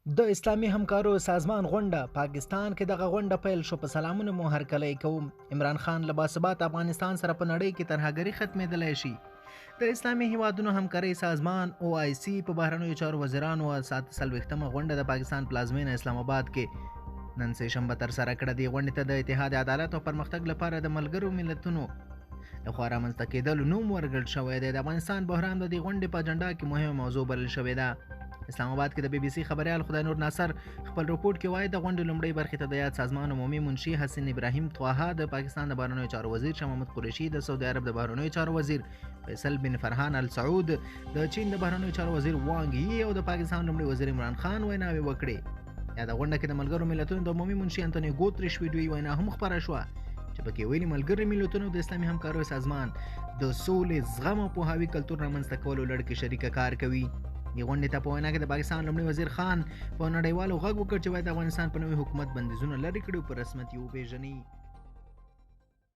د اسلامي همکارو سازمان غونډه پاکستان کې دغه غونډه پیل شو. په سلامونه مو هرکلی کوم. عمران خان له باثبات افغانستان سره په نړۍ کې ترهګري ختمېدلی شي. د اسلامي هیوادونو همکارۍ سازمان OIC په بهرنیو چارو وزیرانو 47مه غونډه د پاکستان پلازمینه اسلام آباد کې نن سه شنبه تر سره کړه. دې غونډې ته د اتحاد عدالت او پرمختګ لپاره د ملګرو ملتونو لخوا رامنځته کېدلو نوم ورکړل شوی دی. د افغانستان بحران د دې غونډې په اجنډا کې مهمه موضوع بلل شوې ده. اسلام آباد کې د BBC خبريال خدای نور ناصر خپل رپورټ کې وایي د غونډې لومړۍ برخې ته د یاد سازمان عمومي منشي حسن ابراهیم طه، د پاکستان د بهرنیو چارو وزیر شاه محمود قریشي، د سعودي عرب د بهرنیو چارو وزیر فیصل بن فرحان ال سعود، د چین د بهرنیو چارو وزیر وانګ یي او د پاکستان لومړي وزیر عمران خان ویناوې وکړې. یا د غونډه کې د ملګرو ملتونو د عمومي منشي انټونیو ګوتریش ویډیوي وینا هم خپره شوه چې پکې ویلي ملګري ملتونو د اسلامي همکارۍ سازمان د سولې، زغم او پوهاوي کلتور رامنځته کولو لړ کې شریکه کار کوي. دې غونډې ته په وینا کې د پاکستان لومړي وزیر خان په نړیوالو غږ وکړ چې باید افغانستان په نوي حکومت بندیزونه لرې کړي او په رسمیت یې وپېژني.